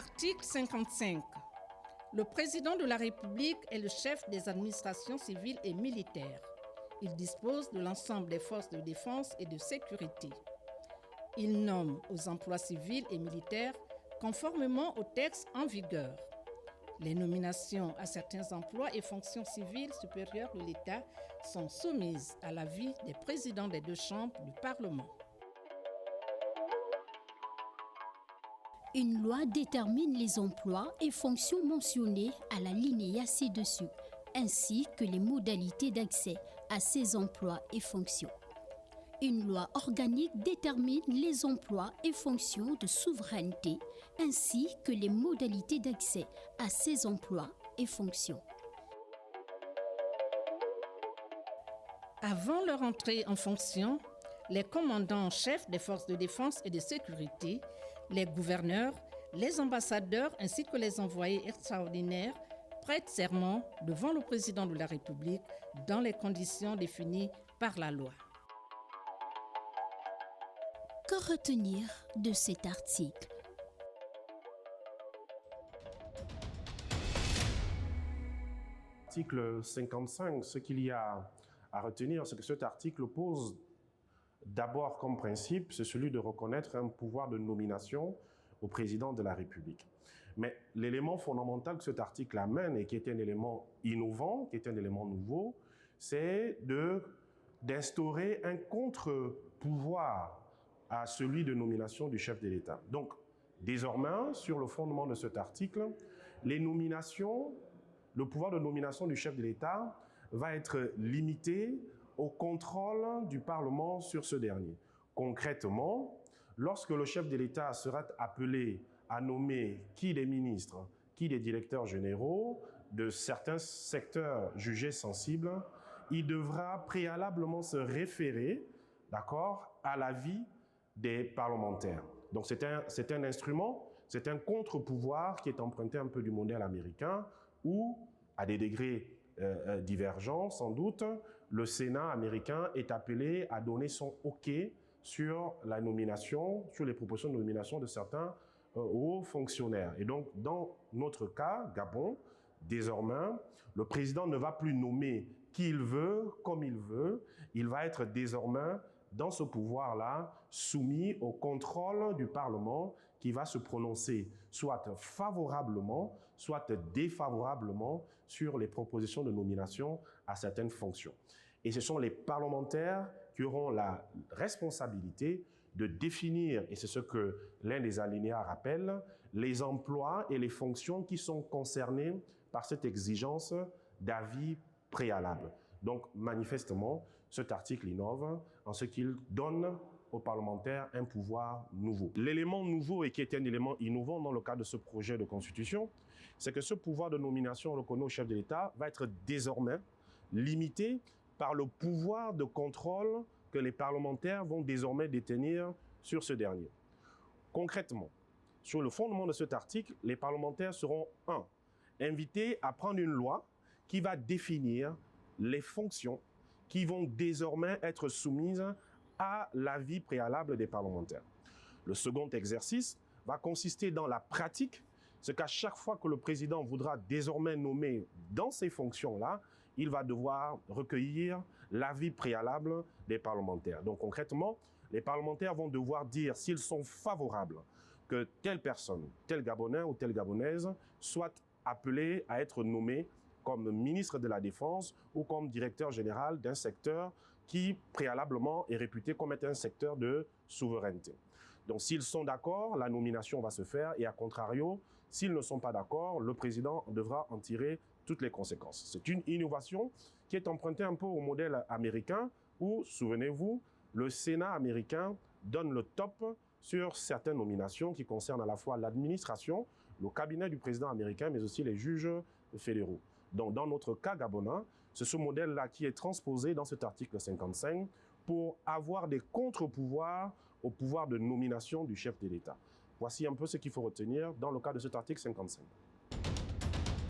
Article 55. Le président de la République est le chef des administrations civiles et militaires. Il dispose de l'ensemble des forces de défense et de sécurité. Il nomme aux emplois civils et militaires conformément aux textes en vigueur. Les nominations à certains emplois et fonctions civiles supérieures de l'État sont soumises à l'avis des présidents des deux chambres du Parlement. Une loi détermine les emplois et fonctions mentionnés à l'alinéa ci-dessus, ainsi que les modalités d'accès à ces emplois et fonctions. Une loi organique détermine les emplois et fonctions de souveraineté, ainsi que les modalités d'accès à ces emplois et fonctions. Avant leur entrée en fonction, les commandants en chef des forces de défense et de sécurité, les gouverneurs, les ambassadeurs ainsi que les envoyés extraordinaires prêtent serment devant le président de la République dans les conditions définies par la loi. Que retenir de cet article? Article 55, ce qu'il y a à retenir, c'est que cet article pose d'abord comme principe, c'est celui de reconnaître un pouvoir de nomination au président de la République. Mais l'élément fondamental que cet article amène et qui est un élément innovant, qui est un élément nouveau, c'est d'instaurer un contre-pouvoir à celui de nomination du chef de l'État. Donc, désormais, sur le fondement de cet article, les nominations, le pouvoir de nomination du chef de l'État va être limité au contrôle du Parlement sur ce dernier. Concrètement, lorsque le chef de l'État sera appelé à nommer qui des ministres, qui des directeurs généraux de certains secteurs jugés sensibles, il devra préalablement se référer, d'accord, à l'avis des parlementaires. Donc c'est un instrument, c'est un contre-pouvoir qui est emprunté un peu du modèle américain où, à des degrés divergents sans doute, le Sénat américain est appelé à donner son OK sur la nomination, sur les propositions de nomination de certains hauts fonctionnaires. Et donc, dans notre cas, Gabon, désormais, le président ne va plus nommer qui il veut, comme il veut. Il va être désormais, dans ce pouvoir-là, soumis au contrôle du Parlement qui va se prononcer soit favorablement, soit défavorablement sur les propositions de nomination à certaines fonctions. Et ce sont les parlementaires qui auront la responsabilité de définir, et c'est ce que l'un des alinéas rappelle, les emplois et les fonctions qui sont concernés par cette exigence d'avis préalable. Donc, manifestement, cet article innove en ce qu'il donne aux parlementaires un pouvoir nouveau. L'élément nouveau et qui est un élément innovant dans le cadre de ce projet de constitution, c'est que ce pouvoir de nomination reconnu au chef de l'État va être désormais limité par le pouvoir de contrôle que les parlementaires vont désormais détenir sur ce dernier. Concrètement, sur le fondement de cet article, les parlementaires seront, invités à prendre une loi qui va définir les fonctions qui vont désormais être soumises à l'avis préalable des parlementaires. Le second exercice va consister dans la pratique, c'est qu'à chaque fois que le président voudra désormais nommer dans ces fonctions-là, il va devoir recueillir l'avis préalable des parlementaires. Donc concrètement, les parlementaires vont devoir dire s'ils sont favorables que telle personne, tel Gabonais ou telle Gabonaise soit appelée à être nommée comme ministre de la Défense ou comme directeur général d'un secteur qui préalablement est réputé comme étant un secteur de souveraineté. Donc s'ils sont d'accord, la nomination va se faire et à contrario, s'ils ne sont pas d'accord, le président devra en tirer toutes les conséquences. C'est une innovation qui est empruntée un peu au modèle américain où, souvenez-vous, le Sénat américain donne le top sur certaines nominations qui concernent à la fois l'administration, le cabinet du président américain, mais aussi les juges fédéraux. Donc, dans notre cas gabonais, c'est ce modèle-là qui est transposé dans cet article 55 pour avoir des contre-pouvoirs au pouvoir de nomination du chef de l'État. Voici un peu ce qu'il faut retenir dans le cas de cet article 55.